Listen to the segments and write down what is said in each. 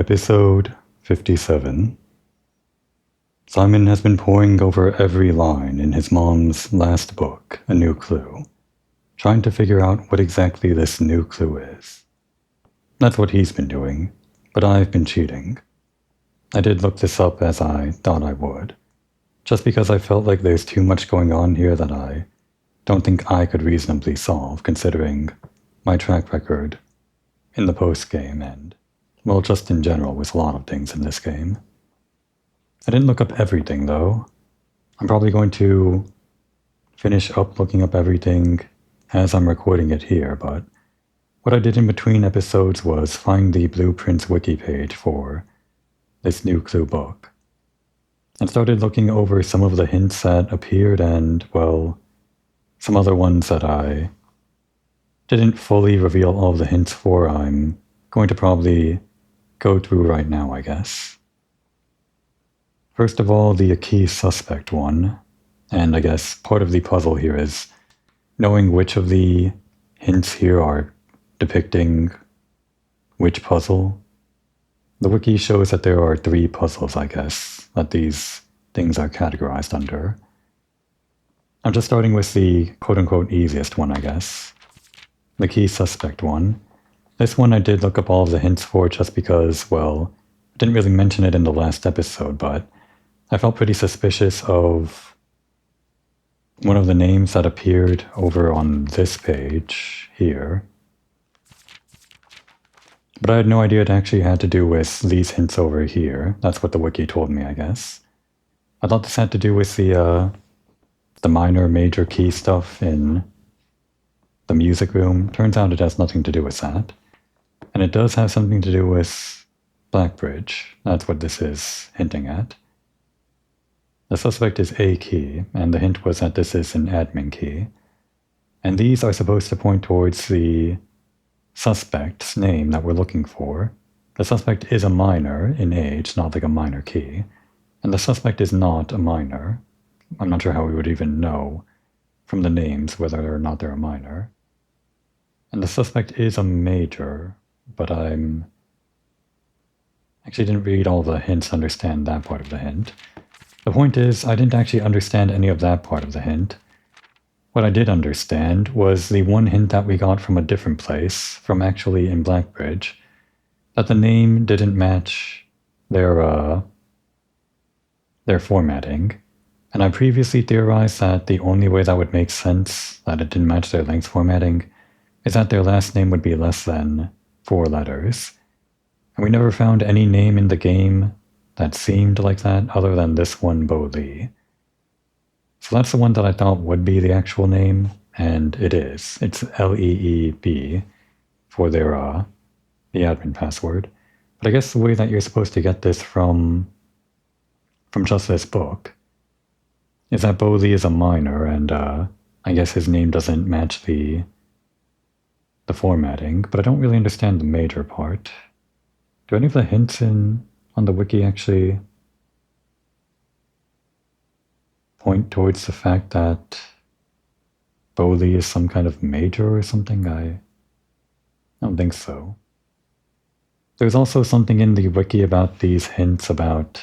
Episode 57. Simon has been poring over every line in his mom's last book, A New Clue, trying to figure out what exactly this new clue is. That's what he's been doing, but I've been cheating. I did look this up as I thought I would, just because I felt like there's too much going on here that I don't think I could reasonably solve, considering my track record in the post-game and, well, just in general with a lot of things in this game. I didn't look up everything, though. I'm probably going to finish up looking up everything as I'm recording it here, but what I did in between episodes was find the Blueprints wiki page for this new clue book, and started looking over some of the hints that appeared and, well, some other ones that I didn't fully reveal all of the hints for. I'm going to probably go through right now, I guess. First of all, the key suspect one, and I guess part of the puzzle here is knowing which of the hints here are depicting which puzzle. The wiki shows that there are 3 puzzles, I guess, that these things are categorized under. I'm just starting with the quote-unquote easiest one, I guess. The key suspect one. This one I did look up all of the hints for just because, well, I didn't really mention it in the last episode, but I felt pretty suspicious of one of the names that appeared over on this page here. But I had no idea it actually had to do with these hints over here. That's what the wiki told me, I guess. I thought this had to do with the minor major key stuff in the music room. Turns out it has nothing to do with that. And it does have something to do with Blackbridge. That's what this is hinting at. The suspect is a key, and the hint was that this is an admin key. And these are supposed to point towards the suspect's name that we're looking for. The suspect is a minor in age, not like a minor key. And the suspect is not a minor. I'm not sure how we would even know from the names whether or not they're a minor. And the suspect is a major, but I'm actually didn't read all the hints to understand that part of the hint. The point is, I didn't actually understand any of that part of the hint. What I did understand was the one hint that we got from a different place, from actually in Blackbridge, that the name didn't match their formatting. And I previously theorized that the only way that would make sense that it didn't match their length formatting is that their last name would be less than 4 letters. And we never found any name in the game that seemed like that other than this one, Bo Lee. So that's the one that I thought would be the actual name, and it is. It's LEEB for their the admin password. But I guess the way that you're supposed to get this from just this book is that Bo Lee is a minor, and I guess his name doesn't match the formatting, but I don't really understand the major part. Do any of the hints on the wiki actually point towards the fact that Bo Lee is some kind of major or something? I don't think so. There's also something in the wiki about these hints about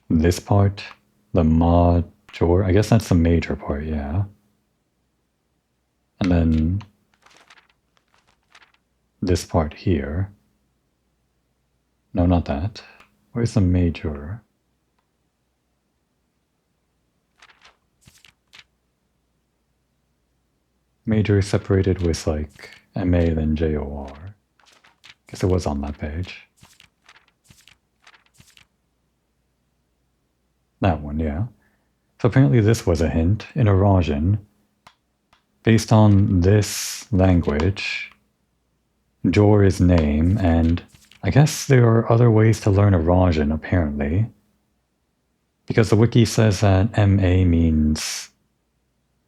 this part, the major. I guess that's the major part, yeah. And then this part here. No, not that. Where's the major? Major is separated with like MA then JOR. Guess it was on that page. That one, yeah. So apparently this was a hint in Eurasian. Based on this language, Jor is name, and I guess there are other ways to learn Eurasian, apparently. Because the wiki says that MA means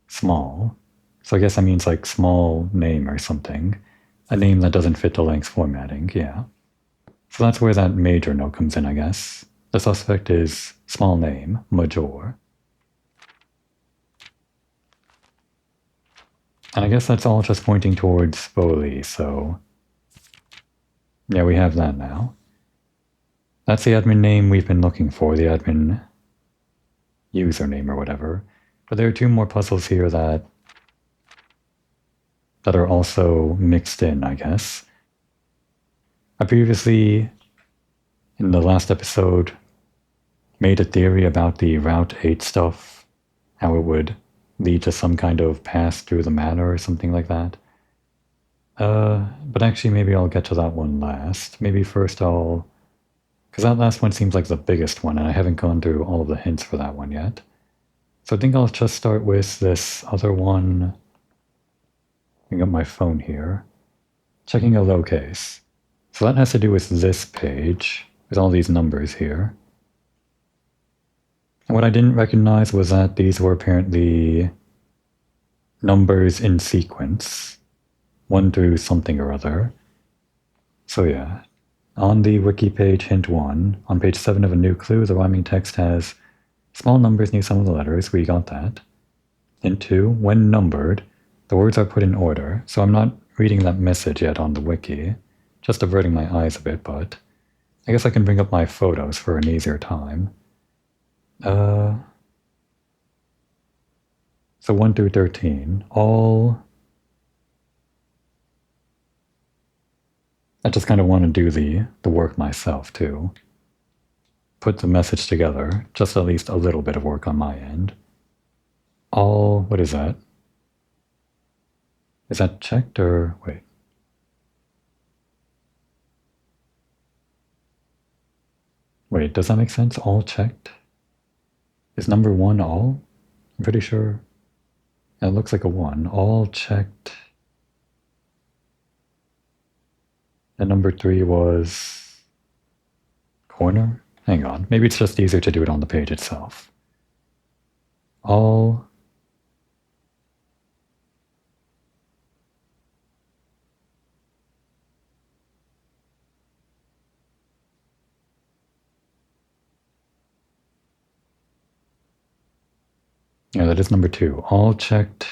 small. So I guess that means like small name or something. A name that doesn't fit the length formatting, yeah. So that's where that major note comes in, I guess. The suspect is small name, major. And I guess that's all just pointing towards Bo Lee, so Yeah, we have that now. That's the admin name we've been looking for, the admin username or whatever. But there are two more puzzles here that are also mixed in, I guess. I previously, in the last episode, made a theory about the Route 8 stuff, how it would lead to some kind of pass through the matter or something like that. But actually maybe I'll get to that one last. Maybe first I'll... because that last one seems like the biggest one, and I haven't gone through all of the hints for that one yet. So I think I'll just start with this other one. Bring up my phone here. Checking a low case. So that has to do with this page, with all these numbers here. And what I didn't recognize was that these were apparently numbers in sequence. 1 through something or other. So yeah. On the wiki page, hint 1, on page 7 of a new clue, the rhyming text has small numbers near some of the letters. We got that. Hint 2, when numbered, the words are put in order. So I'm not reading that message yet on the wiki. Just averting my eyes a bit, but I guess I can bring up my photos for an easier time. So 1 through 13, all... I just kind of want to do the work myself, too. Put the message together, just at least a little bit of work on my end. All... what is that? Is that checked, or... wait. Wait, does that make sense? All checked? Is number 1 all? I'm pretty sure. It looks like a 1. All checked. And number 3 was... corner? Hang on. Maybe it's just easier to do it on the page itself. All... yeah, that is number 2. All checked.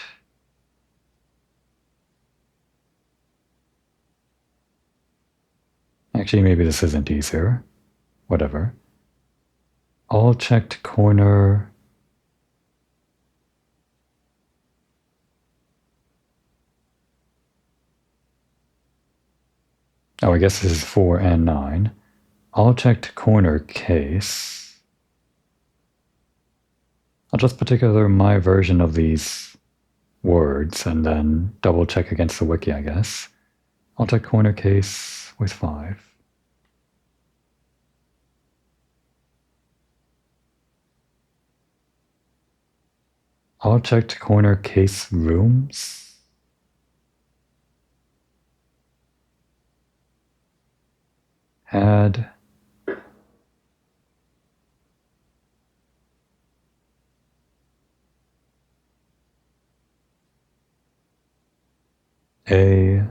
Actually, maybe this isn't easier. Whatever. All checked corner. Oh, I guess this is 4 and 9. All checked corner case. I'll just put together my version of these words and then double check against the wiki, I guess. I'll check corner case with 5. All checked corner case rooms. Had a...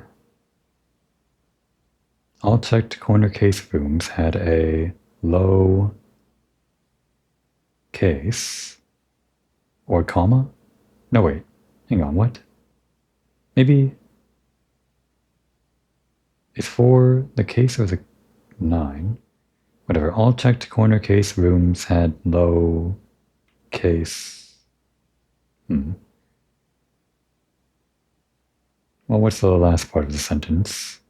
all checked corner case rooms had a low case or comma? No, wait. Hang on, what? Maybe it's for the case or the 9? Whatever. All checked corner case rooms had low case. Well, what's the last part of the sentence?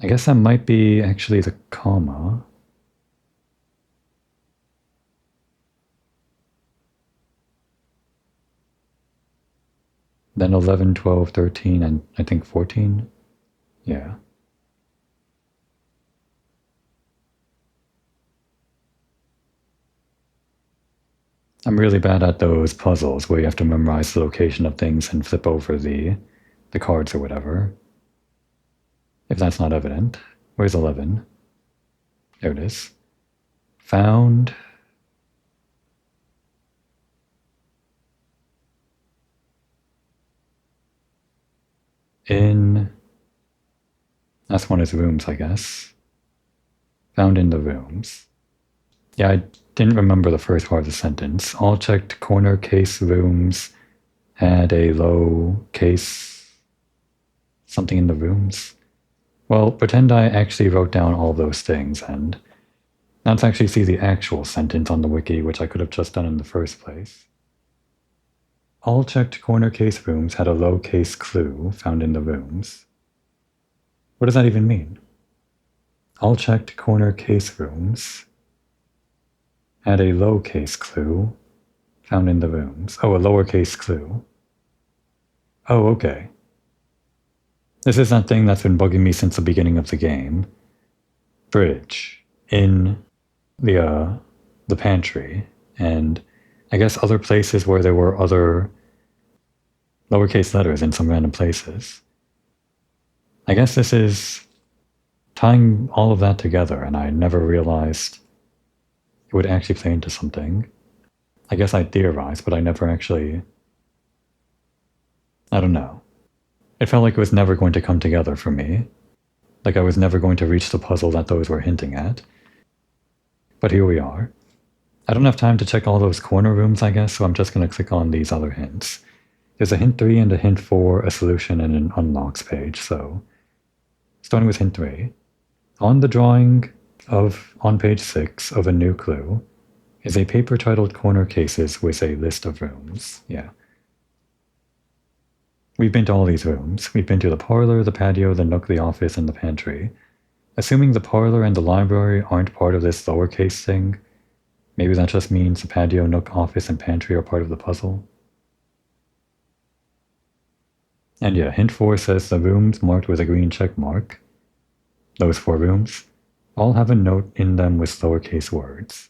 I guess that might be actually the comma. Then 11, 12, 13, and I think 14? Yeah. I'm really bad at those puzzles where you have to memorize the location of things and flip over the cards or whatever. If that's not evident. Where's 11? There it is. Found... in... that's one of the rooms, I guess. Found in the rooms. Yeah, I didn't remember the first part of the sentence. All checked corner case rooms had a low case... something in the rooms. Well, pretend I actually wrote down all those things, and let's actually see the actual sentence on the wiki, which I could have just done in the first place. All checked corner case rooms had a low case clue found in the rooms. What does that even mean? All checked corner case rooms had a low case clue found in the rooms. Oh, a lowercase clue. Oh, okay. This is that thing that's been bugging me since the beginning of the game. Bridge in the pantry, and I guess other places where there were other lowercase letters in some random places. I guess this is tying all of that together, and I never realized it would actually play into something. I guess I theorized, but I never actually... I don't know. It felt like it was never going to come together for me. Like I was never going to reach the puzzle that those were hinting at. But here we are. I don't have time to check all those corner rooms, I guess, so I'm just going to click on these other hints. There's a hint 3 and a hint 4, a solution, and an unlocks page, so... Starting with hint 3. On the drawing on page 6 of a new clue is a paper titled Corner Cases with a list of rooms. Yeah. We've been to all these rooms. We've been to the parlor, the patio, the nook, the office, and the pantry. Assuming the parlor and the library aren't part of this lowercase thing, maybe that just means the patio, nook, office, and pantry are part of the puzzle. And yeah, hint 4 says the rooms marked with a green check mark, those 4 rooms, all have a note in them with lowercase words.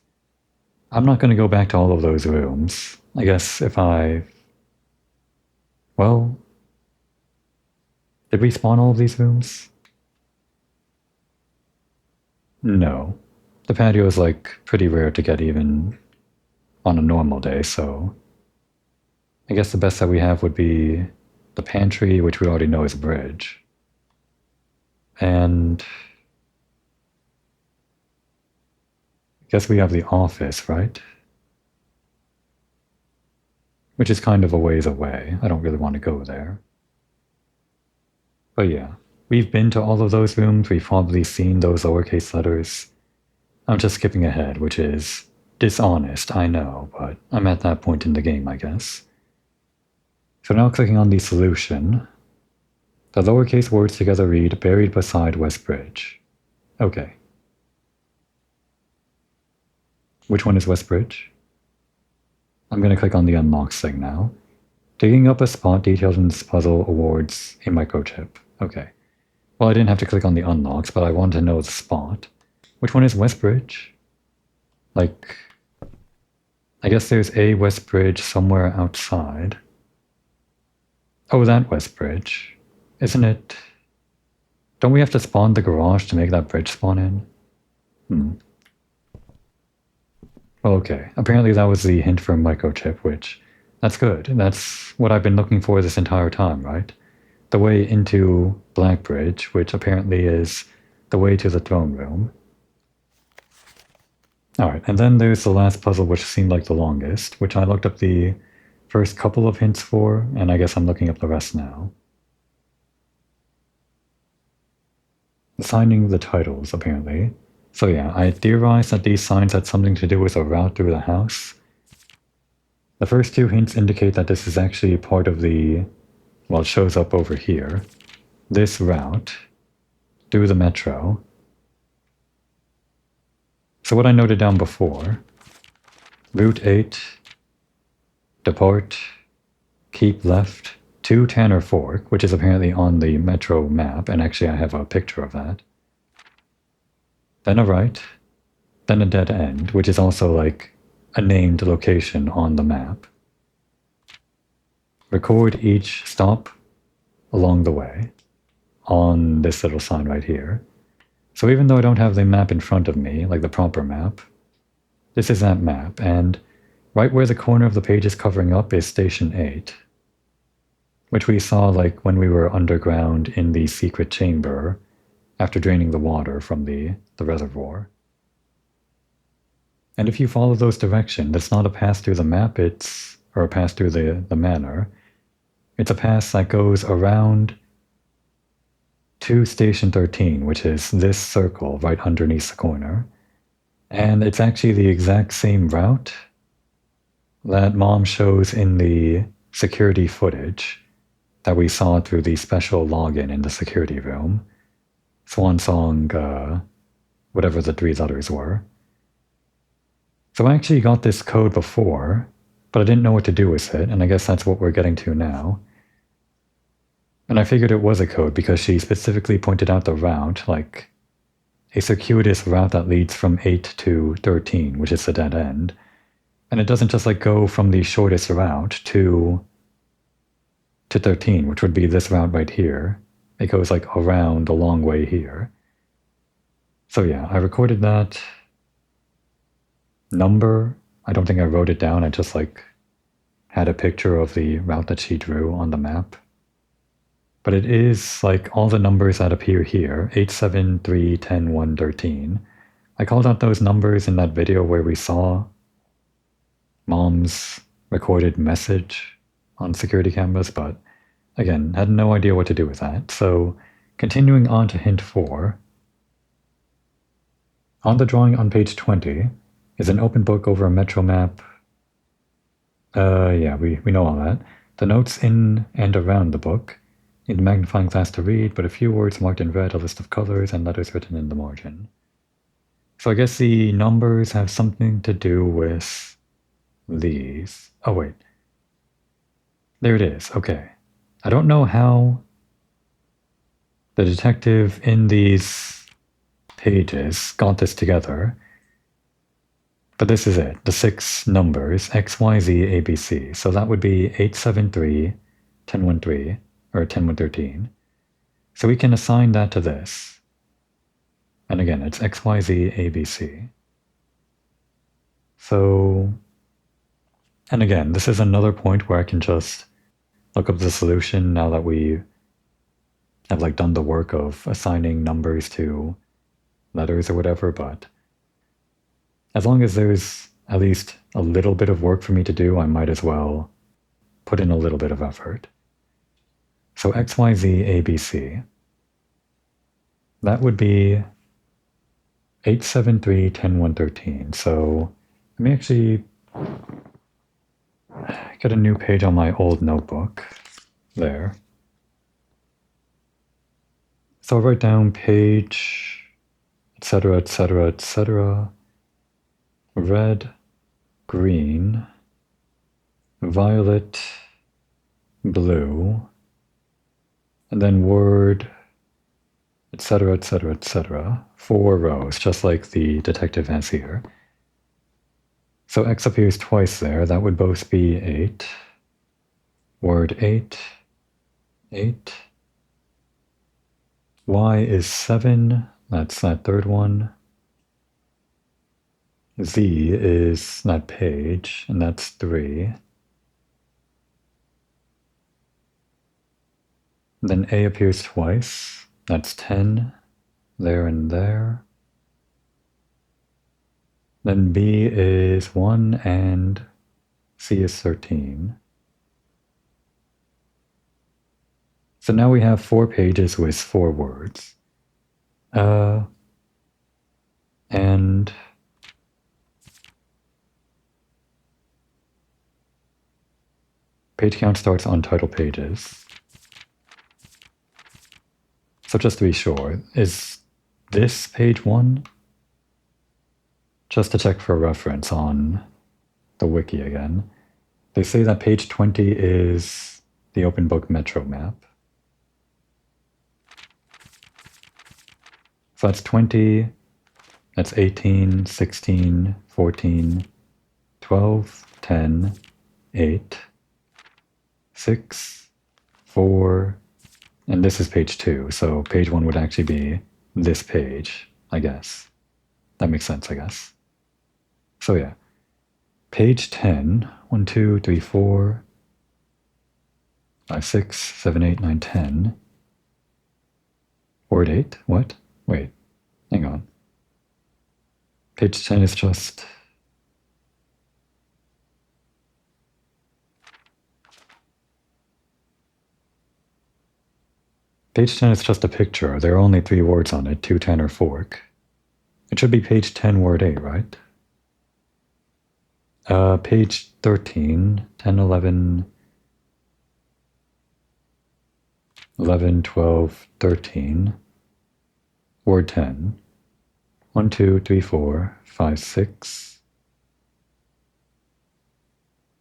I'm not going to go back to all of those rooms. I guess if I... Well... Did we spawn all of these rooms? No. The patio is like pretty rare to get even on a normal day, so... I guess the best that we have would be the pantry, which we already know is a bridge. And... I guess we have the office, right? Which is kind of a ways away. I don't really want to go there. But yeah, we've been to all of those rooms, we've probably seen those lowercase letters. I'm just skipping ahead, which is dishonest, I know, but I'm at that point in the game, I guess. So now clicking on the solution, the lowercase words together read, buried beside West Bridge. Okay. Which one is West Bridge? I'm going to click on the unlocks thing now. Digging up a spot detailed in this puzzle awards a microchip. Okay. Well, I didn't have to click on the unlocks, but I wanted to know the spot. Which one is West Bridge? Like, I guess there's a West Bridge somewhere outside. Oh, that West Bridge. Isn't it... Don't we have to spawn the garage to make that bridge spawn in? Well, okay. Apparently that was the hint for microchip, which... That's good. That's what I've been looking for this entire time, right? The way into Black Bridge, which apparently is the way to the throne room. Alright, and then there's the last puzzle, which seemed like the longest, which I looked up the first couple of hints for, and I guess I'm looking up the rest now. Assigning the titles, apparently. So yeah, I theorized that these signs had something to do with a route through the house. The first 2 hints indicate that this is actually part of the... Well, it shows up over here. This route through the metro. So what I noted down before, Route 8, depart, keep left, to Tanner Fork, which is apparently on the metro map, and actually I have a picture of that. Then a right, then a dead end, which is also like a named location on the map. Record each stop along the way on this little sign right here. So even though I don't have the map in front of me, like the proper map, this is that map, and right where the corner of the page is covering up is Station 8, which we saw like when we were underground in the secret chamber after draining the water from the reservoir. And if you follow those directions, it's not a pass through the map, or a pass through the manor. It's a pass that goes around to station 13, which is this circle right underneath the corner. And it's actually the exact same route that Mom shows in the security footage that we saw through the special login in the security room. Swan Song, whatever the three letters were. So I actually got this code before, but I didn't know what to do with it, and I guess that's what we're getting to now. And I figured it was a code because she specifically pointed out the route, like a circuitous route that leads from 8 to 13, which is the dead end. And it doesn't just like go from the shortest route to 13, which would be this route right here. It goes like around a long way here. So yeah, I recorded that number. I don't think I wrote it down. I just like had a picture of the route that she drew on the map. But it is like all the numbers that appear here, 8, 7, 3, 10, 1, 13. I called out those numbers in that video where we saw Mom's recorded message on security cameras, but again, had no idea what to do with that. So continuing on to hint 4, on the drawing on page 20 is an open book over a metro map. Yeah, we know all that. The notes in and around the book, in the magnifying glass to read, but a few words marked in red, a list of colors, and letters written in the margin. So I guess the numbers have something to do with these. Oh, wait. There it is. Okay. I don't know how the detective in these pages got this together, but this is it. The 6 numbers, X, Y, Z, A, B, C. So that would be 873, 1013, or 10113. So we can assign that to this. And again, it's X, Y, Z, A, B, C. So, and again, this is another point where I can just look up the solution now that we have like done the work of assigning numbers to letters or whatever, but as long as there's at least a little bit of work for me to do, I might as well put in a little bit of effort. So X, Y, Z, A, B, C. That would be 873, 10113. So let me actually get a new page on my old notebook. There. So I'll write down page, etc., etc., etc. Red, green, violet, blue, and then word, etc., etc., etc. 4 rows, just like the detective has here. So X appears twice there. That would both be 8. Word 8, 8. Y is 7. That's that third one. Z is that page, and that's 3. Then A appears twice. That's 10. There and there. Then B is 1 and C is 13. So now we have 4 pages with 4 words. And page count starts on title pages. So just to be sure, is this page 1? Just to check for reference on the wiki again. They say that page 20 is the open book metro map. So that's 20, that's 18, 16, 14, 12, 10, 8, 6, 4, and this is page 2. So page 1 would actually be this page, I guess. That makes sense, I guess. So yeah, page 10, 1, 2, 3, 4, 5, 6, 7, 8, 9, 10. Word 8? What? Wait, hang on. Page 10 is just... Page 10 is just a picture. There are only 3 words on it, 2, 10, or fork. It should be page 10, word 8, right? Page 13, 10, 11, 11, 12, 13, word 10. 1, 2, 3, 4, 5, 6,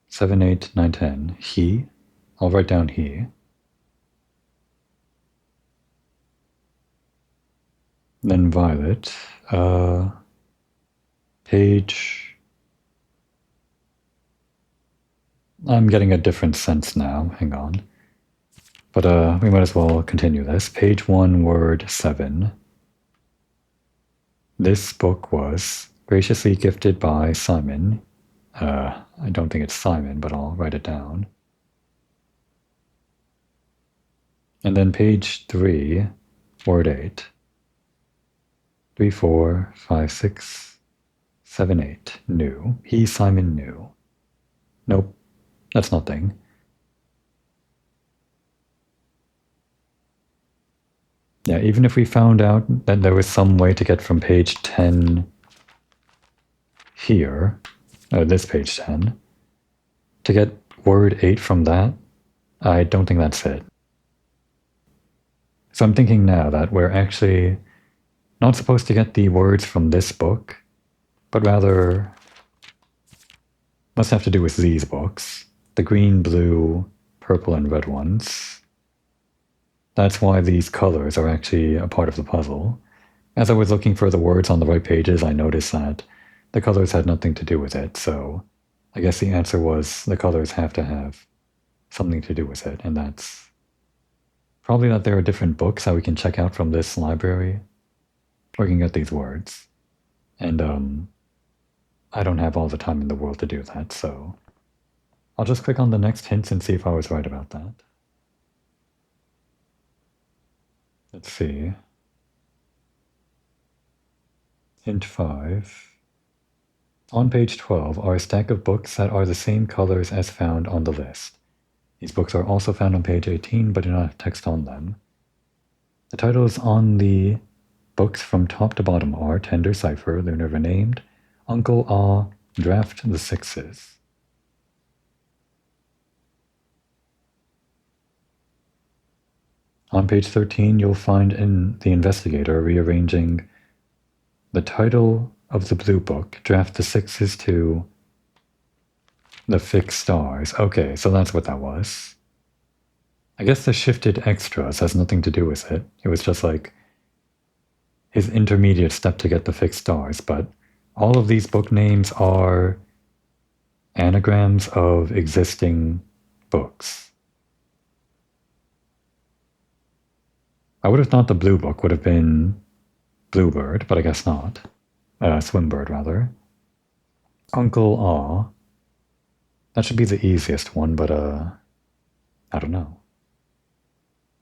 7, 8, 9, 10. He. I'll write down he. Then violet. Page... I'm getting a different sense now. Hang on. But we might as well continue this. Page 1, word 7. This book was graciously gifted by Simon. I don't think it's Simon, but I'll write it down. And then page 3, word 8. 3, 4, 5, 6, 7, 8. Knew. He, Simon, knew. Nope. That's nothing. Yeah, even if we found out that there was some way to get from page 10 here, this page 10, to get word 8 from that, I don't think that's it. So I'm thinking now that we're actually not supposed to get the words from this book, but rather must have to do with these books. The green, blue, purple, and red ones. That's why these colors are actually a part of the puzzle. As I was looking for the words on the right pages, I noticed that the colors had nothing to do with it, so I guess the answer was the colors have to have something to do with it, and that's probably that there are different books that we can check out from this library, looking at these words. And I don't have all the time in the world to do that, so I'll just click on the next hints and see if I was right about that. Let's see. Hint 5. On page 12 are a stack of books that are the same colors as found on the list. These books are also found on page 18, but do not have text on them. The titles on the books from top to bottom are Tender Cipher, Lunar Renamed, Uncle Ah, Draft the Sixes. On page 13, you'll find in The Investigator rearranging the title of the blue book, Draft the Sixes, to the Fixed Stars. Okay, so that's what that was. I guess the shifted extras has nothing to do with it. It was just like his intermediate step to get the fixed stars, but all of these book names are anagrams of existing books. I would have thought the blue book would have been Bluebird, but I guess not. Swimbird, rather. Uncle Ah. That should be the easiest one, but I don't know.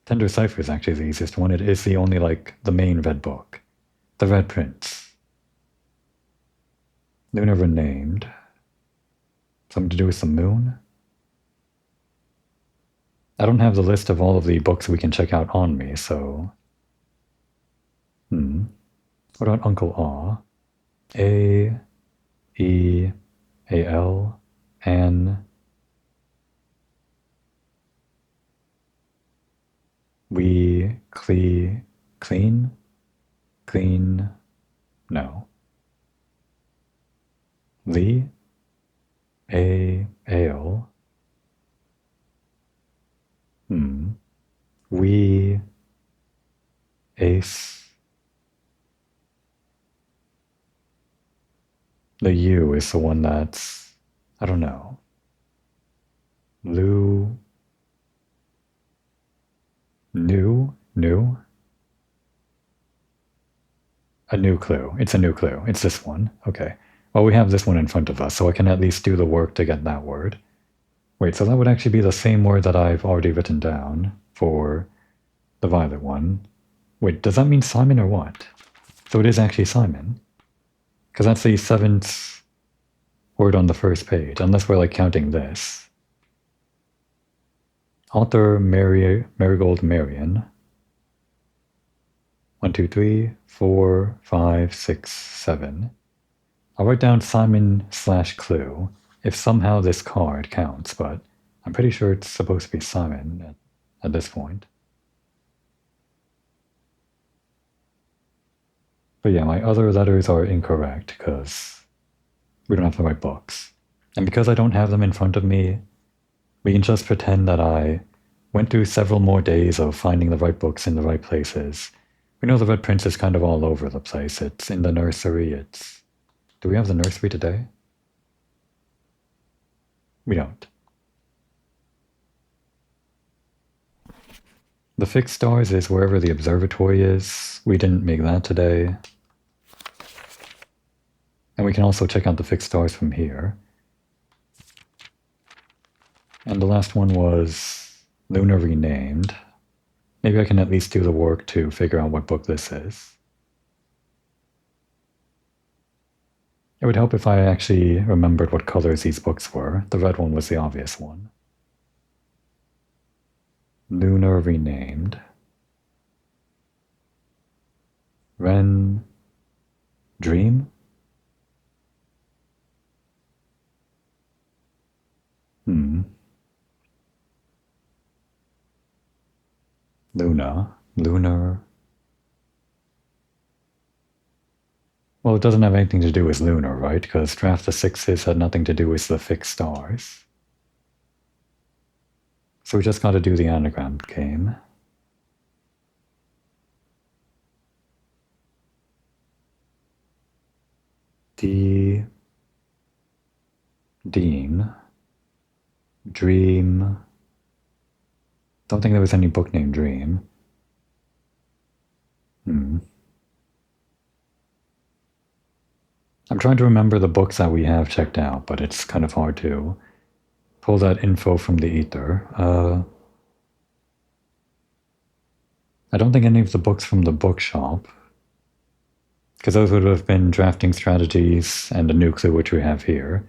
Tender Cipher is actually the easiest one. It is the only, like, the main red book. The Red Prince. Lunar Renamed. Something to do with the moon? I don't have the list of all of the books we can check out on me, so... What about Uncle Ah? A, E, A, L, N... Clean? No. Lee? Ale? Ace? The U is the one that's... I don't know. New? A new clue. It's a new clue. It's this one. Okay. Well, we have this one in front of us, so I can at least do the work to get that word. Wait, so that would actually be the same word that I've already written down for the violet one. Wait, does that mean Simon or what? So it is actually Simon. Because that's the 7th word on the first page, unless we're like counting this. Author Marigold Marion. 1, 2, 3, 4, 5, 6, 7. I'll write down Simon/Clue if somehow this card counts, but I'm pretty sure it's supposed to be Simon at this point. But yeah, my other letters are incorrect because we don't have the right books. And because I don't have them in front of me, we can just pretend that I went through several more days of finding the right books in the right places. We know the Red Prince is kind of all over the place. It's in the nursery, Do we have the nursery today? We don't. The fixed stars is wherever the observatory is. We didn't make that today. And we can also check out the fixed stars from here. And the last one was Lunar Renamed. Maybe I can at least do the work to figure out what book this is. It would help if I actually remembered what colors these books were. The red one was the obvious one. Lunar Renamed. Ren... Dream? Luna. Lunar. Well, it doesn't have anything to do with lunar, right? Because Draft the Sixes had nothing to do with the fixed stars. So we just got to do the anagram game. Dean. Dream. Don't think there was any book named Dream. I'm trying to remember the books that we have checked out, but it's kind of hard to pull that info from the ether. I don't think any of the books from the bookshop, because those would have been Drafting Strategies and a new clue, which we have here.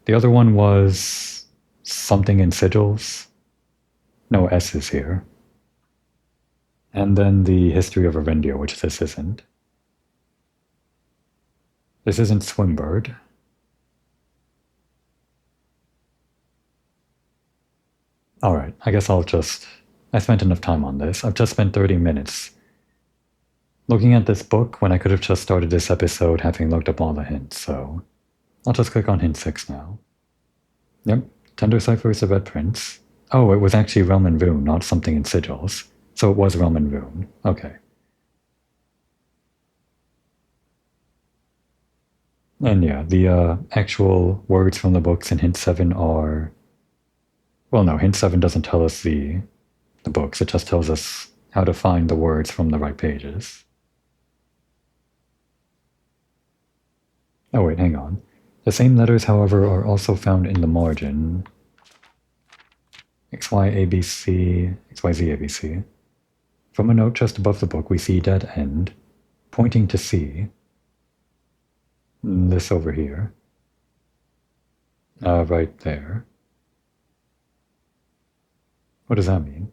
The other one was something in sigils. No S's here. And then the History of Arendia, which this isn't. This isn't Swimbird. Alright, I guess I spent enough time on this. I've just spent 30 minutes looking at this book when I could have just started this episode having looked up all the hints, so I'll just click on hint 6 now. Yep, Tender Ciphers the Red Prince. Oh, it was actually Realm and Voon, not something in sigils. So it was Realm and Voon. Okay. And yeah, the actual words from the books in hint 7 are... Well, no, hint 7 doesn't tell us the books. It just tells us how to find the words from the right pages. Oh wait, hang on. The same letters, however, are also found in the margin. XYABC, XYZABC. From a note just above the book, we see dead end, pointing to C. This over here. Right there. What does that mean?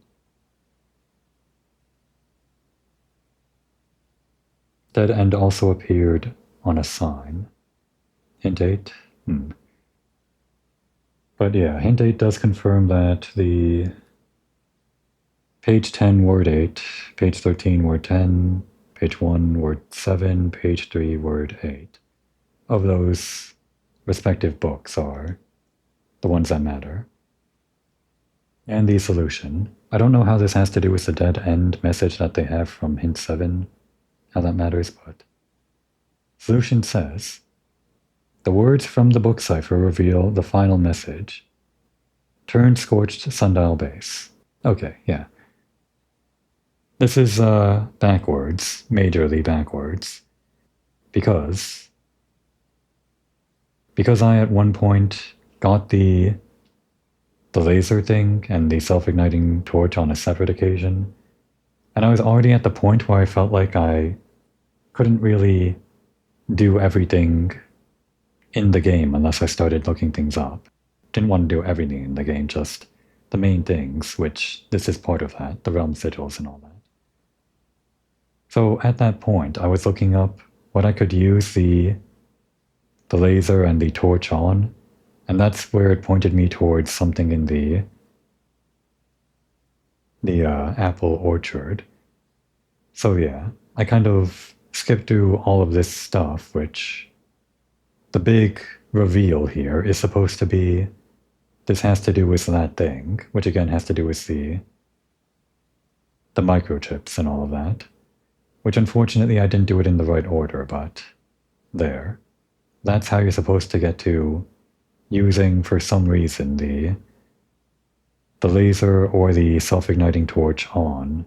Dead end also appeared on a sign. Hint 8? But yeah, hint 8 does confirm that the page 10, word 8, page 13, word 10, page 1, word 7, page 3, word 8 of those respective books are the ones that matter. And the solution. I don't know how this has to do with the dead end message that they have from hint 7, how that matters, but solution says, the words from the book cipher reveal the final message. Turn scorched sundial base. Okay, yeah. This is backwards, majorly backwards, because I at one point got the laser thing and the self-igniting torch on a separate occasion, and I was already at the point where I felt like I couldn't really do everything in the game unless I started looking things up. Didn't want to do everything in the game, just the main things, which this is part of that, the realm sigils and all that. So at that point, I was looking up what I could use the laser and the torch on, and that's where it pointed me towards something in the apple orchard. So yeah, I kind of skipped through all of this stuff, which the big reveal here is supposed to be this has to do with that thing, which again has to do with the microchips and all of that, which unfortunately I didn't do it in the right order, but there. That's how you're supposed to get to using, for some reason, the laser or the self-igniting torch on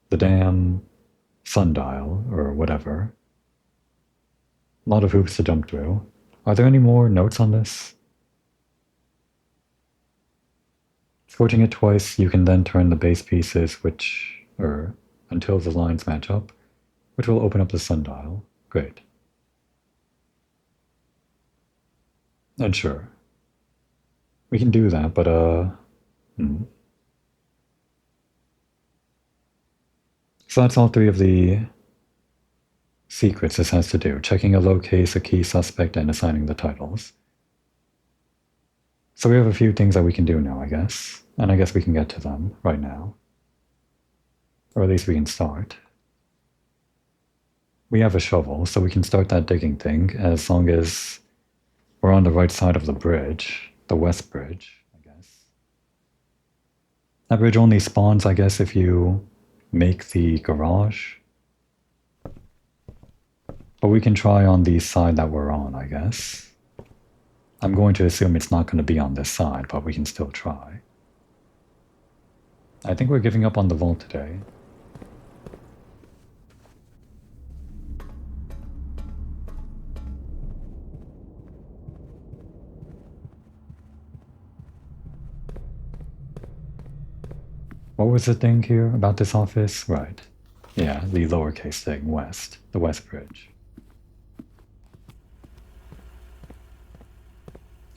the damn sundial, or whatever. A lot of hoops to jump through. Are there any more notes on this? Scorching it twice, you can then turn the base pieces, until the lines match up, which will open up the sundial. Great. And sure, we can do that, but So that's all three of the secrets this has to do. Checking a low case, a key suspect, and assigning the titles. So we have a few things that we can do now, I guess. And I guess we can get to them right now. Or at least we can start. We have a shovel, so we can start that digging thing as long as we're on the right side of the bridge. The west bridge, I guess. That bridge only spawns, I guess, if you make the garage. But we can try on the side that we're on, I guess. I'm going to assume it's not going to be on this side, but we can still try. I think we're giving up on the vault today. What was the thing here about this office? Right. Yeah, the lowercase thing, west. The west bridge.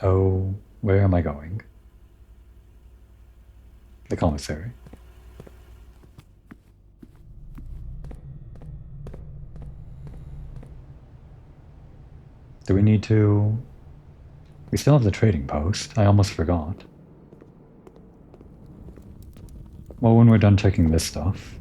Oh, where am I going? The commissary. Do we need to... We still have the trading post. I almost forgot. Well, when we're done checking this stuff...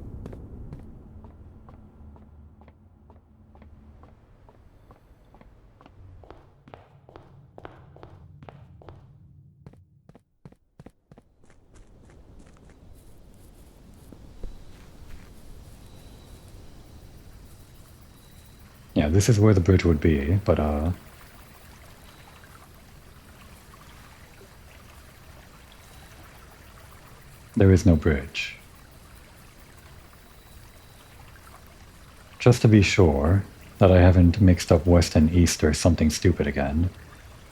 Yeah, this is where the bridge would be, but there is no bridge. Just to be sure that I haven't mixed up west and east or something stupid again,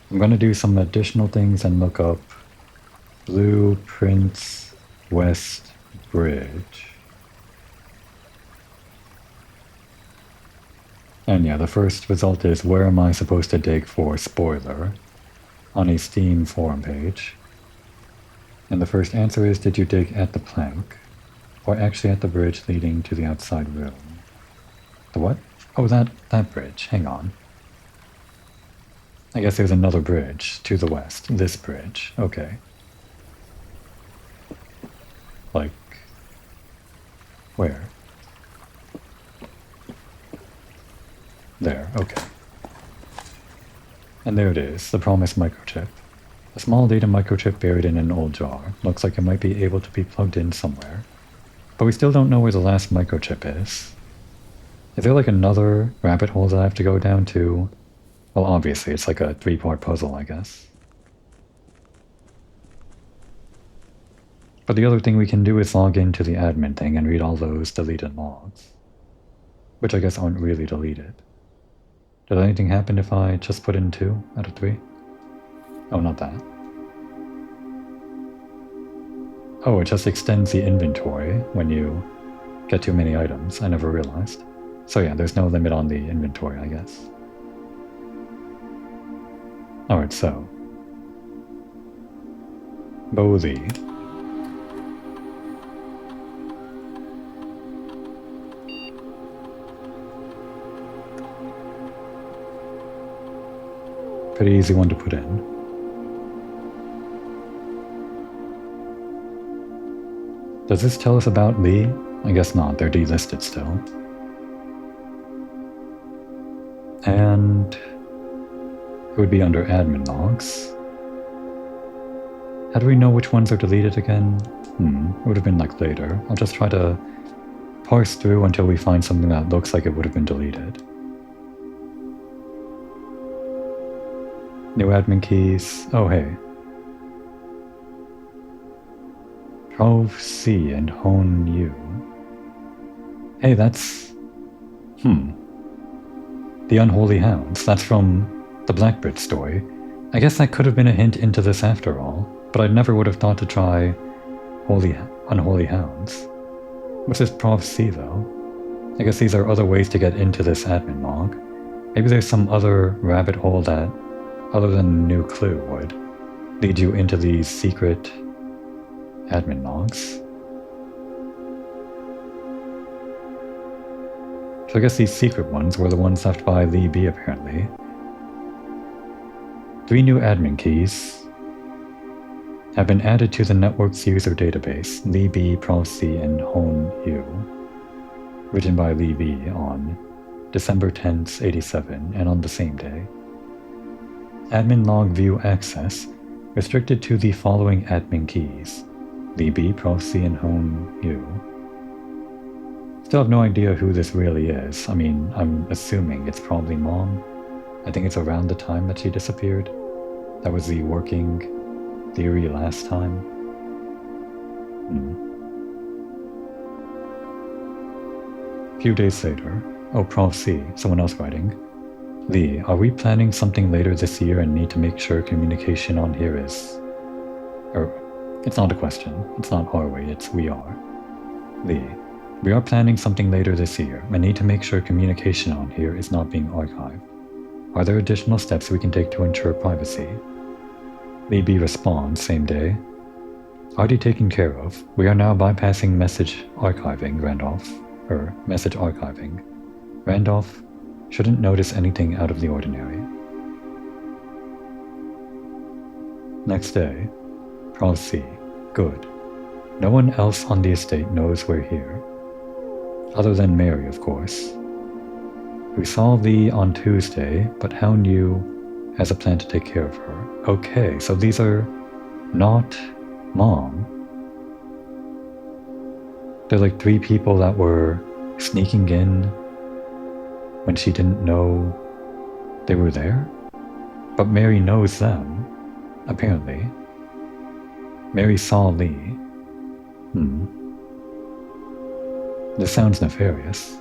I'm gonna do some additional things and look up Blueprints West Bridge. And yeah, the first result is where am I supposed to dig for spoiler on a Steam forum page. And the first answer is, did you dig at the plank? Or actually at the bridge leading to the outside room? The what? Oh, that bridge. Hang on. I guess there's another bridge to the west. This bridge. Okay. Like... where? There, okay. And there it is, the promised microchip. A small data microchip buried in an old jar. Looks like it might be able to be plugged in somewhere. But we still don't know where the last microchip is. Is there like another rabbit hole that I have to go down to? Well, obviously, it's like a 3-part puzzle, I guess. But the other thing we can do is log into the admin thing and read all those deleted logs. Which I guess aren't really deleted. Did anything happen if I just put in 2 out of 3? Oh, not that. Oh, it just extends the inventory when you get too many items. I never realized. So yeah, there's no limit on the inventory, I guess. Alright, so. Bowley. Pretty easy one to put in. Does this tell us about Lee? I guess not, they're delisted still. And it would be under admin logs. How do we know which ones are deleted again? It would have been like later. I'll just try to parse through until we find something that looks like it would have been deleted. New admin keys. Oh hey. Trove C and Hone U. Hey, that's... The Unholy Hounds. That's from the Blackbird story. I guess that could have been a hint into this after all, but I never would have thought to try Unholy Hounds. What's this Prov C though? I guess these are other ways to get into this admin log. Maybe there's some other rabbit hole that, other than a new clue, would lead you into these secret admin logs. So I guess these secret ones were the ones left by Lee B apparently. 3 new admin keys have been added to the network's user database, Lee B, Prov C, and Hone U, written by Lee B on December 10th, 87, and on the same day. Admin log view access restricted to the following admin keys: Lee B, Prov C, and Hone U. Still have no idea who this really is. I mean, I'm assuming it's probably Mom. I think it's around the time that she disappeared. That was the working theory last time. A few days later. Oh, Prov C, someone else writing. Lee, are we planning something later this year and need to make sure communication on here is... it's not a question. It's not are we, it's we are. Lee, we are planning something later this year and need to make sure communication on here is not being archived. Are there additional steps we can take to ensure privacy? Lee B responds same day. Already taken care of. We are now bypassing message archiving, Randolph. Message archiving. Randolph shouldn't notice anything out of the ordinary. Next day. Prov C. Good. No one else on the estate knows we're here. Other than Mary, of course. We saw Lee on Tuesday, but Hone U has a plan to take care of her. Okay, so these are not Mom. They're like 3 people that were sneaking in when she didn't know they were there? But Mary knows them, apparently. Mary saw Lee. This sounds nefarious.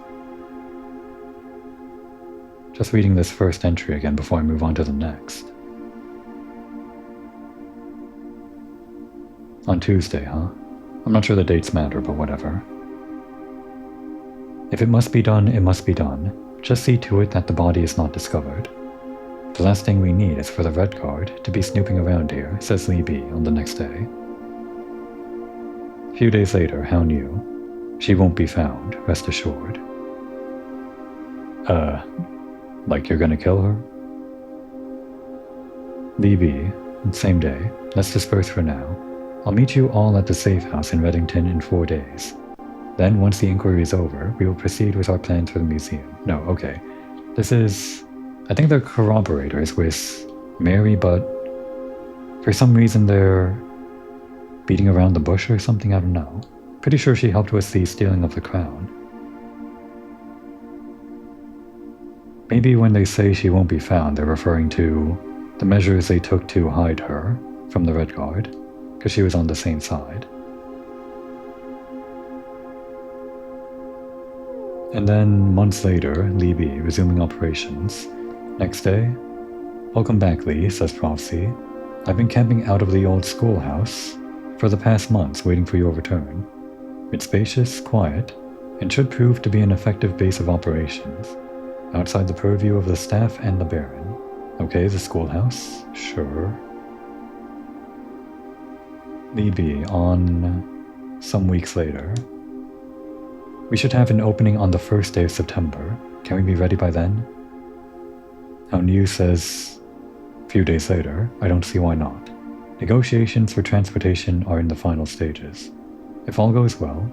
Just reading this first entry again before I move on to the next. On Tuesday, huh? I'm not sure the dates matter, but whatever. If it must be done, it must be done. Just see to it that the body is not discovered. The last thing we need is for the red card to be snooping around here, says Lee B on the next day. A few days later, Hone U. She won't be found, rest assured. Like you're gonna kill her? Lee B, same day. Let's disperse for now. I'll meet you all at the safe house in Reddington in 4 days. Then, once the inquiry is over, we will proceed with our plans for the museum. No, okay. This is... I think they're corroborators with Mary, but for some reason they're beating around the bush or something, I don't know. Pretty sure she helped with the stealing of the crown. Maybe when they say she won't be found, they're referring to the measures they took to hide her from the Red Guard, because she was on the same side. And then, months later, Lee B, resuming operations. Next day, welcome back, Lee, says Prov C. I've been camping out of the old schoolhouse for the past months waiting for your return. It's spacious, quiet, and should prove to be an effective base of operations, outside the purview of the staff and the Baron. Okay, the schoolhouse? Sure. Lee B, on some weeks later. We should have an opening on the first day of September. Can we be ready by then? Hone U says few days later, I don't see why not. Negotiations for transportation are in the final stages. If all goes well,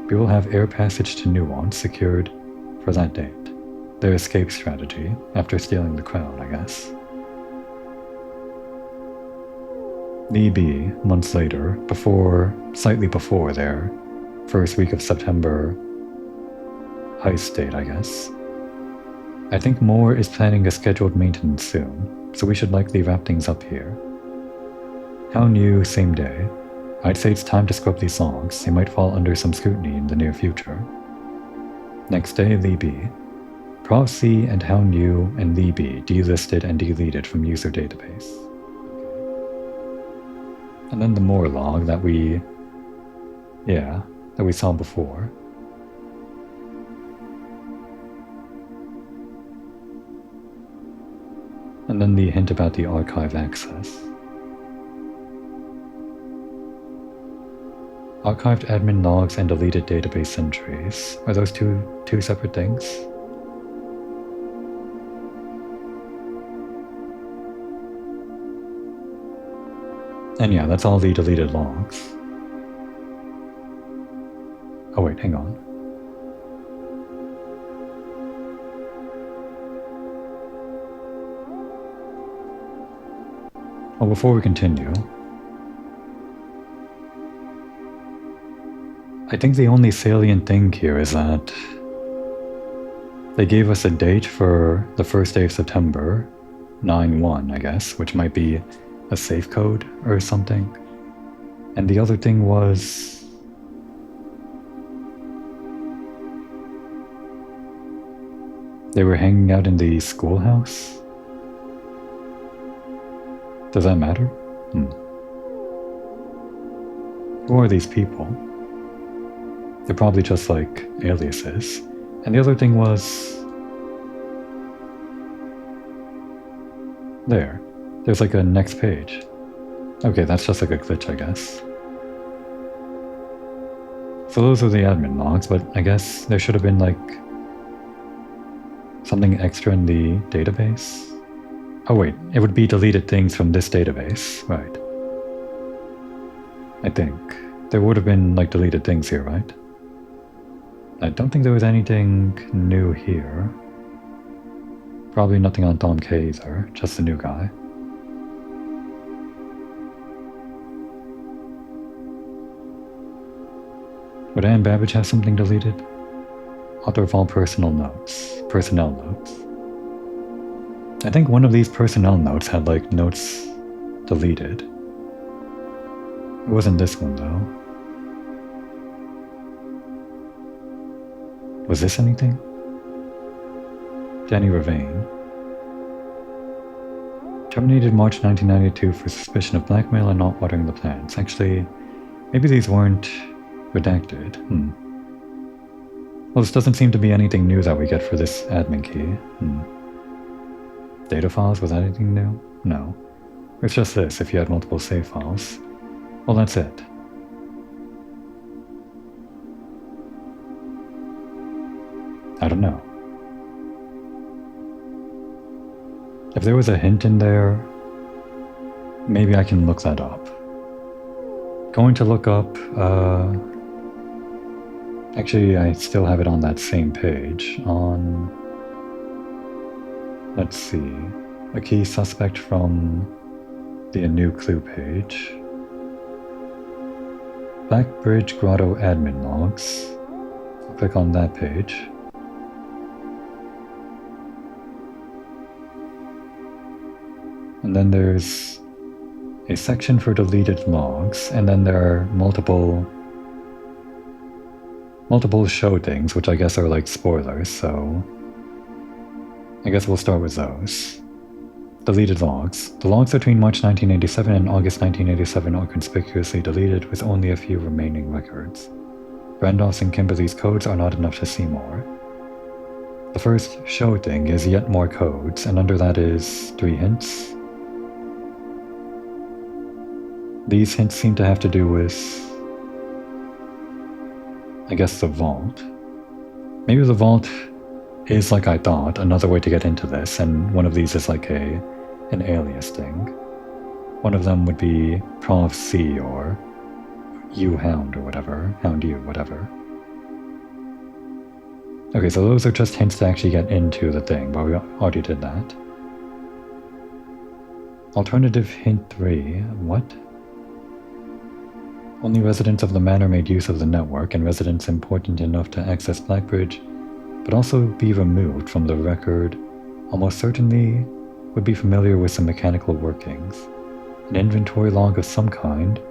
we will have air passage to Nuance secured for that date. Their escape strategy, after stealing the crown, I guess. Lee B, months later, slightly before their first week of September heist date, I guess. I think Moore is planning a scheduled maintenance soon, so we should likely wrap things up here. How new, same day. I'd say it's time to scrub these logs. They might fall under some scrutiny in the near future. Next day, Lee B. Prof C and How New and Lee B delisted and deleted from user database. And then the Moore log that we saw before. And then the hint about the archive access. Archived admin logs and deleted database entries. Are those two separate things? And yeah, that's all the deleted logs. Oh wait, hang on. Well, before we continue, I think the only salient thing here is that they gave us a date for the first day of September, 9/1, I guess, which might be a safe code or something. And the other thing was they were hanging out in the schoolhouse. Does that matter? Who are these people? They're probably just like aliases. And the other thing was there's like a next page. Okay, that's just like a glitch, I guess. So those are the admin logs, but I guess there should have been like something extra in the database. Oh wait, it would be deleted things from this database, right? I think. There would have been like deleted things here, right? I don't think there was anything new here. Probably nothing on Tom K either, just the new guy. Would Anne Babbage have something deleted? Author of all personnel notes. I think one of these personnel notes had like notes deleted. It wasn't this one though. Was this anything? Danny Ravane. Terminated March 1992 for suspicion of blackmail and not watering the plants. Actually, maybe these weren't redacted. Well, this doesn't seem to be anything new that we get for this admin key. Data files, was that anything new? No. It's just this, if you had multiple save files. Well, that's it. I don't know. If there was a hint in there, maybe I can look that up. Going to look up, actually I still have it on that same page, on, let's see, a key suspect from the new clue page. Black Bridge Grotto admin logs. I'll click on that page. And then there's a section for deleted logs, and then there are multiple show things, which I guess are like spoilers, so I guess we'll start with those. Deleted logs. The logs between March 1987 and August 1987 are conspicuously deleted, with only a few remaining records. Randolph's and Kimberly's codes are not enough to see more. The first show thing is yet more codes, and under that is 3 hints. These hints seem to have to do with, I guess, the vault. Maybe the vault is, like I thought, another way to get into this, and one of these is like a an alias thing. One of them would be Prof C or uhound or whatever, hound you, whatever. Okay, so those are just hints to actually get into the thing, but we already did that. Alternative hint 3, what? Only residents of the manor made use of the network, and residents important enough to access Blackbridge, but also be removed from the record, almost certainly would be familiar with some mechanical workings. An inventory log of some kind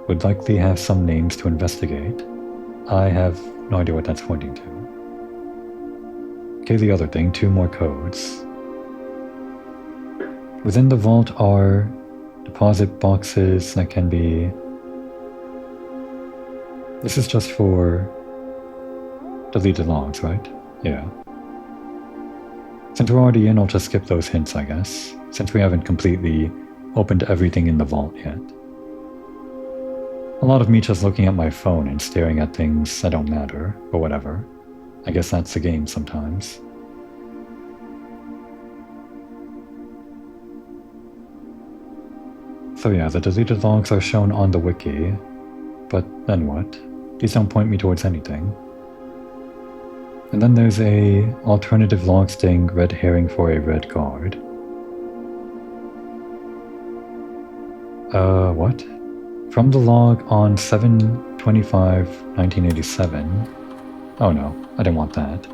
would likely have some names to investigate. I have no idea what that's pointing to. Okay, the other thing, 2 more codes. Within the vault are deposit boxes that can be... This is just for deleted logs, right? Yeah. Since we're already in, I'll just skip those hints, I guess, since we haven't completely opened everything in the vault yet. A lot of me just looking at my phone and staring at things that don't matter, but whatever. I guess that's the game sometimes. So yeah, the deleted logs are shown on the wiki, but then what? These don't point me towards anything. And then there's a alternative log sting red herring for a red guard. What? From the log on 7/25/1987. Oh no, I didn't want that.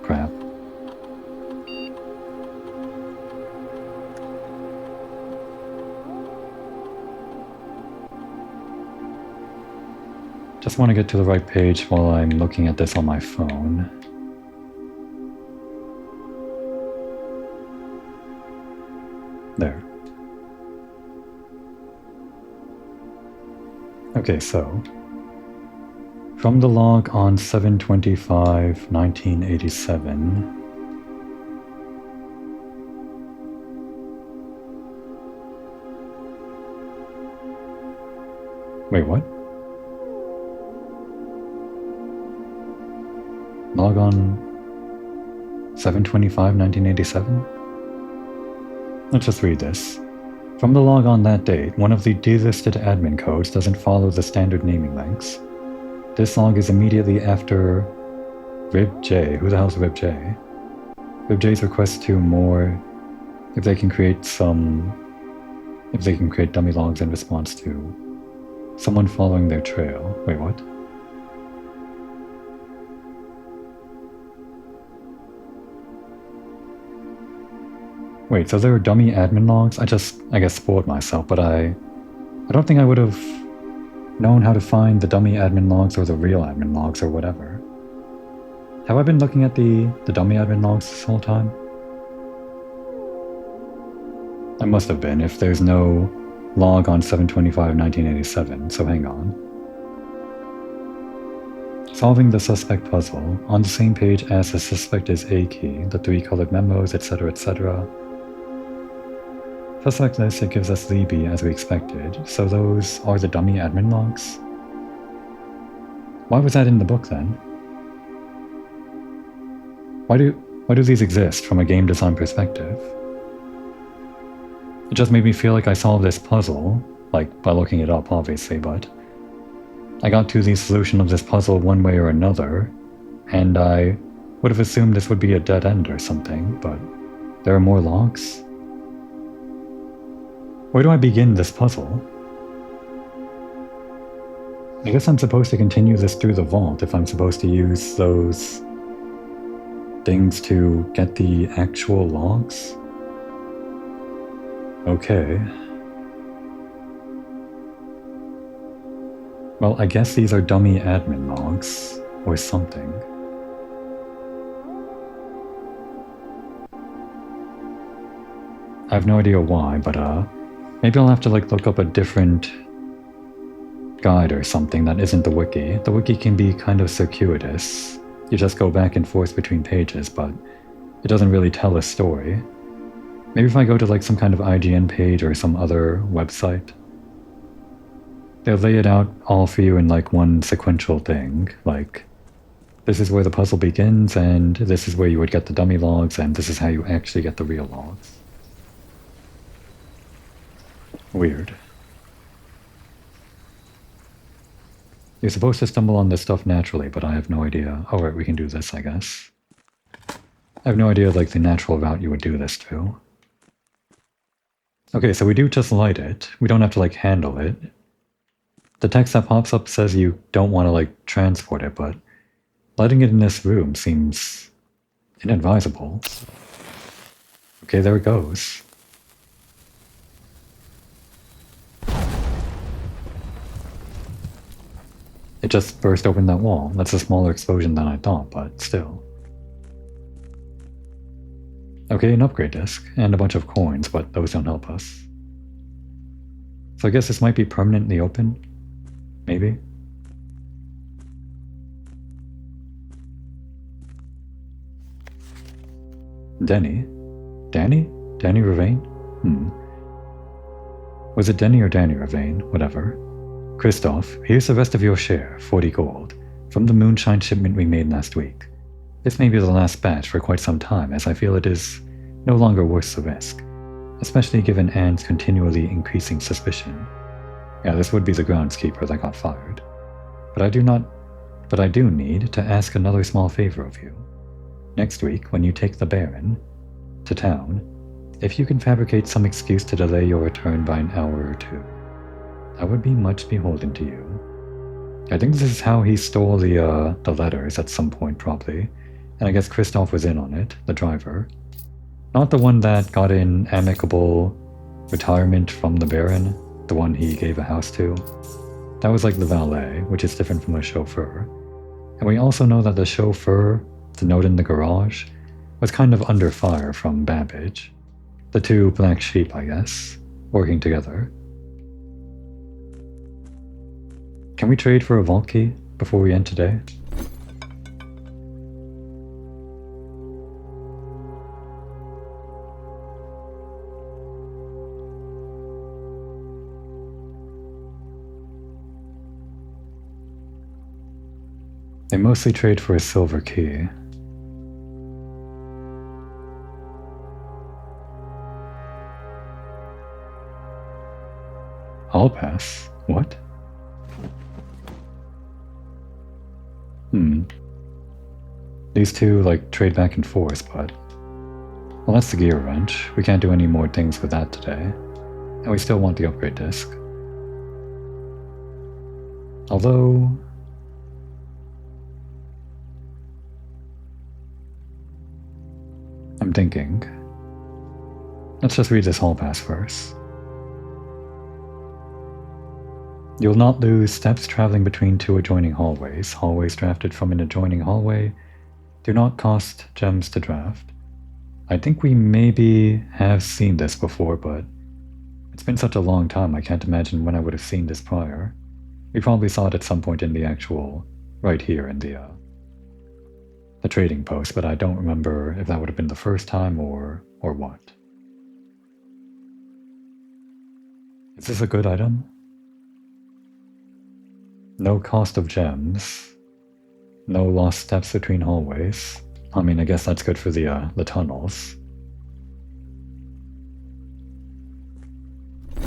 Crap. Just want to get to the right page while I'm looking at this on my phone. There. Okay, so from the log on 7/25/1987, wait, what? Log on 7/25/1987? Let's just read this. From the log on that date, one of the delisted admin codes doesn't follow the standard naming lengths. This log is immediately after RibJ. Who the hell's RibJ? RibJ's request to more if they can create dummy logs in response to someone following their trail. Wait, what? Wait, so there are dummy admin logs? I guess, spoiled myself, but I don't think I would have known how to find the dummy admin logs or the real admin logs or whatever. Have I been looking at the dummy admin logs this whole time? I must have been, if there's no log on 7/25/1987, so hang on. Solving the suspect puzzle, on the same page as the suspect is A key, the 3 colored memos, etc., etc. Just like this, it gives us Libby as we expected, so those are the dummy admin logs? Why was that in the book then? Why do these exist from a game design perspective? It just made me feel like I solved this puzzle, like by looking it up obviously, but I got to the solution of this puzzle one way or another, and I would have assumed this would be a dead end or something, but there are more logs? Where do I begin this puzzle? I guess I'm supposed to continue this through the vault if I'm supposed to use those things to get the actual logs? Okay. Well, I guess these are dummy admin logs, or something. I have no idea why, but maybe I'll have to look up a different guide or something that isn't the wiki. The wiki can be kind of circuitous. You just go back and forth between pages, but it doesn't really tell a story. Maybe if I go to some kind of IGN page or some other website, they'll lay it out all for you in one sequential thing, this is where the puzzle begins, and this is where you would get the dummy logs, and this is how you actually get the real logs. Weird. You're supposed to stumble on this stuff naturally, but I have no idea. Oh, right, we can do this, I guess. I have no idea, like, the natural route you would do this to. Okay, so we do just light it. We don't have to, like, handle it. The text that pops up says you don't want to, like, transport it, but lighting it in this room seems inadvisable. Okay, there it goes. It just burst open that wall. That's a smaller explosion than I thought, but still. Okay, an upgrade disc, and a bunch of coins, but those don't help us. So I guess this might be permanently open? Maybe? Denny? Danny? Danny Ravane? Was it Denny or Danny Ravane? Whatever. Christoph, here's the rest of your share, 40 gold, from the moonshine shipment we made last week. This may be the last batch for quite some time, as I feel it is no longer worth the risk, especially given Anne's continually increasing suspicion. Yeah, this would be the groundskeeper that got fired. But I do need to ask another small favor of you. Next week, when you take the Baron to town, if you can fabricate some excuse to delay your return by an hour or two, I would be much beholden to you. I think this is how he stole the letters at some point, probably. And I guess Christoph was in on it, the driver. Not the one that got in amicable retirement from the Baron, the one he gave a house to. That was like the valet, which is different from a chauffeur. And we also know that the chauffeur, the note in the garage, was kind of under fire from Babbage. The two black sheep, I guess, working together. Can we trade for a vault key before we end today? They mostly trade for a silver key. Hall pass? What? These two, like, trade back and forth, but... Well, that's the gear wrench. We can't do any more things with that today. And we still want the upgrade disc. Although... I'm thinking... Let's just read this hall pass first. You'll not lose steps traveling between two adjoining hallways. Hallways drafted from an adjoining hallway do not cost gems to draft. I think we maybe have seen this before, but it's been such a long time I can't imagine when I would have seen this prior. We probably saw it at some point in the actual, right here in the trading post, but I don't remember if that would have been the first time or what. Is this a good item? No cost of gems. No lost steps between hallways. I mean, I guess that's good for the tunnels.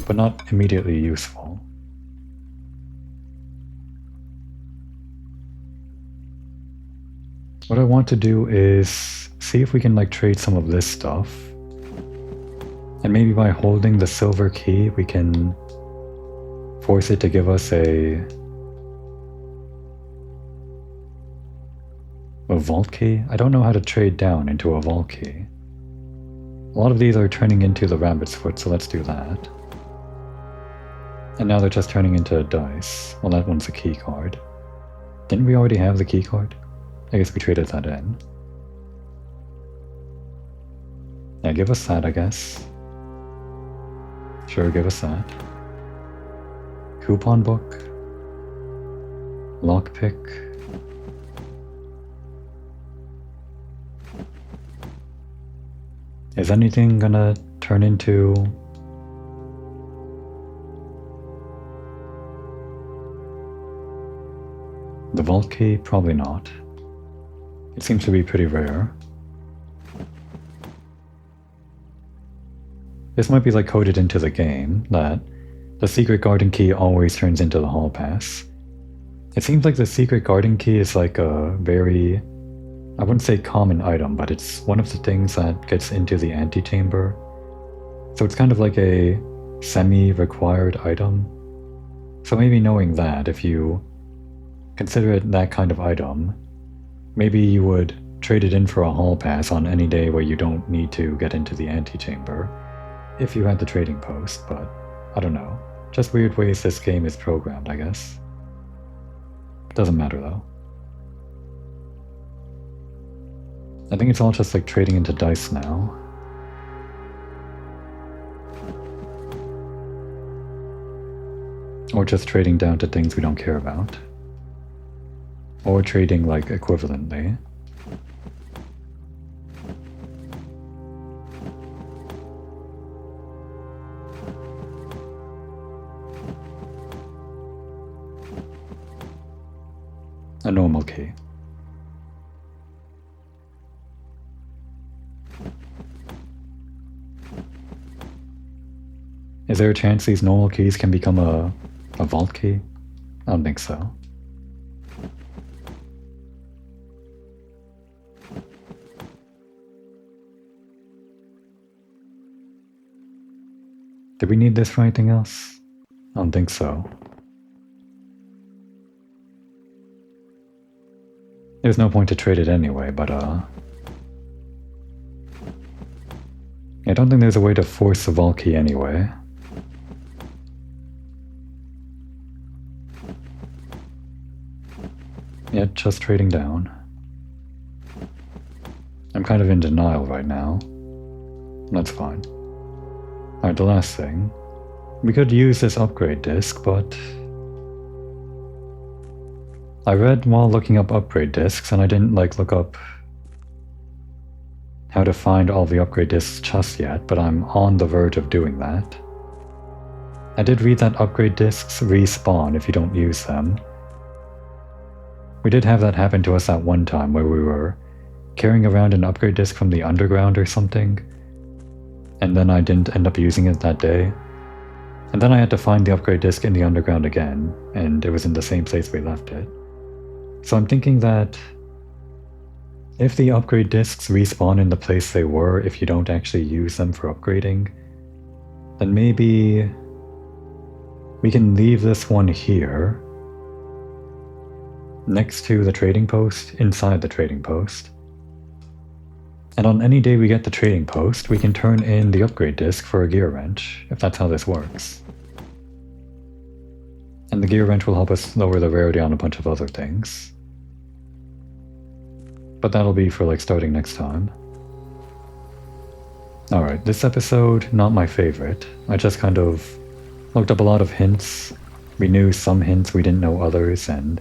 But not immediately useful. What I want to do is see if we can, like, trade some of this stuff. And maybe by holding the silver key, we can force it to give us a vault key? I don't know how to trade down into a vault key. A lot of these are turning into the rabbit's foot, so let's do that. And now they're just turning into a dice. Well, that one's a key card. Didn't we already have the key card? I guess we traded that in. Yeah, give us that, I guess. Sure, give us that. Coupon book. Lockpick. Is anything gonna turn into... the vault key? Probably not. It seems to be pretty rare. This might be, like, coded into the game that the secret garden key always turns into the hall pass. It seems like the secret garden key is like a very, I wouldn't say common item, but it's one of the things that gets into the antechamber. So it's kind of like a semi-required item. So maybe knowing that, if you consider it that kind of item, maybe you would trade it in for a hall pass on any day where you don't need to get into the antechamber, if you had the trading post, but I don't know. Just weird ways this game is programmed, I guess. Doesn't matter though. I think it's all just like trading into dice now. Or just trading down to things we don't care about. Or trading like equivalently. A normal key. Is there a chance these normal keys can become a vault key? I don't think so. Did we need this for anything else? I don't think so. There's no point to trade it anyway, but I don't think there's a way to force the vault key anyway. Yeah, just trading down. I'm kind of in denial right now. That's fine. Alright, the last thing. We could use this upgrade disc, but I read while looking up upgrade discs, and I didn't look up how to find all the upgrade discs just yet, but I'm on the verge of doing that. I did read that upgrade discs respawn if you don't use them. We did have that happen to us that one time where we were carrying around an upgrade disc from the underground or something, and then I didn't end up using it that day. And then I had to find the upgrade disc in the underground again, and it was in the same place we left it. So I'm thinking that if the upgrade discs respawn in the place they were if you don't actually use them for upgrading, then maybe we can leave this one here, next to the trading post, inside the trading post. And on any day we get the trading post, we can turn in the upgrade disc for a gear wrench, if that's how this works. And the gear wrench will help us lower the rarity on a bunch of other things. But that'll be for starting next time. Alright, this episode, not my favorite. I just kind of looked up a lot of hints. We knew some hints, we didn't know others, and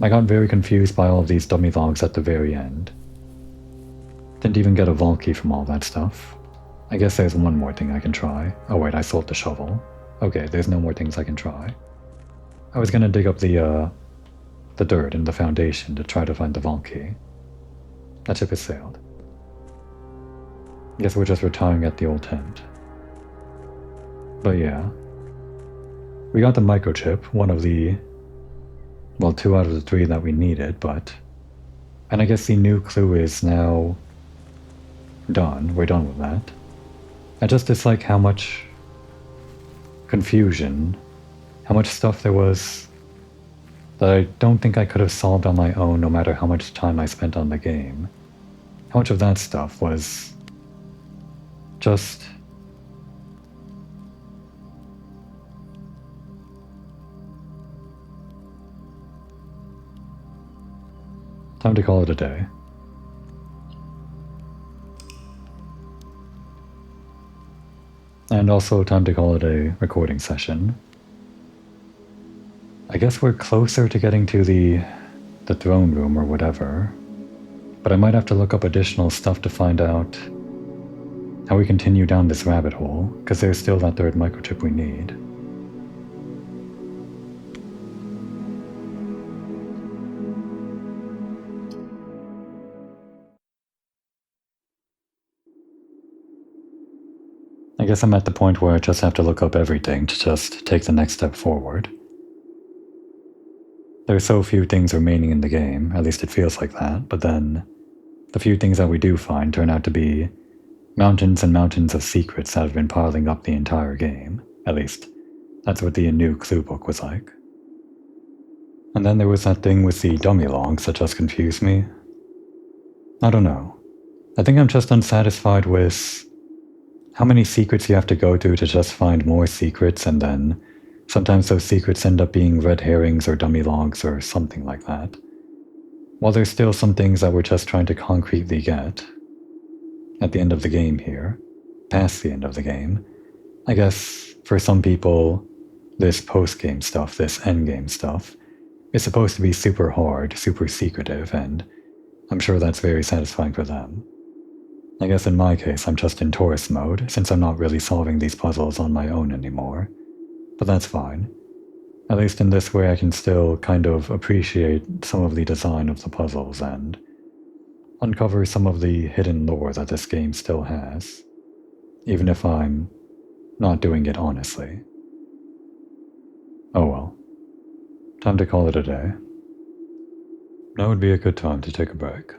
I got very confused by all of these dummy logs at the very end. Didn't even get a vault key from all that stuff. I guess there's one more thing I can try. Oh wait, I sold the shovel. Okay, there's no more things I can try. I was gonna dig up the dirt in the foundation to try to find the vault key. That ship has sailed. Guess we're just retiring at the old tent. But yeah. We got the microchip, one of the... well, 2 out of the 3 that we needed, but... and I guess the new clue is now... done. We're done with that. I just dislike how much... confusion, how much stuff there was that I don't think I could have solved on my own no matter how much time I spent on the game. How much of that stuff was just time to call it a day. And also time to call it a recording session. I guess we're closer to getting to the throne room or whatever, but I might have to look up additional stuff to find out how we continue down this rabbit hole, because there's still that 3rd microchip we need. I guess I'm at the point where I just have to look up everything to just take the next step forward. There are so few things remaining in the game, at least it feels like that, but then the few things that we do find turn out to be mountains and mountains of secrets that have been piling up the entire game. At least, that's what the new clue book was like. And then there was that thing with the dummy logs that just confused me. I don't know. I think I'm just unsatisfied with how many secrets you have to go through to just find more secrets, and then sometimes those secrets end up being red herrings or dummy logs or something like that. While there's still some things that we're just trying to concretely get at the end of the game here, past the end of the game, I guess for some people, this post-game stuff, this endgame stuff, is supposed to be super hard, super secretive, and I'm sure that's very satisfying for them. I guess in my case, I'm just in tourist mode, since I'm not really solving these puzzles on my own anymore. But that's fine. At least in this way I can still kind of appreciate some of the design of the puzzles and uncover some of the hidden lore that this game still has, even if I'm not doing it honestly. Oh well. Time to call it a day. Now would be a good time to take a break.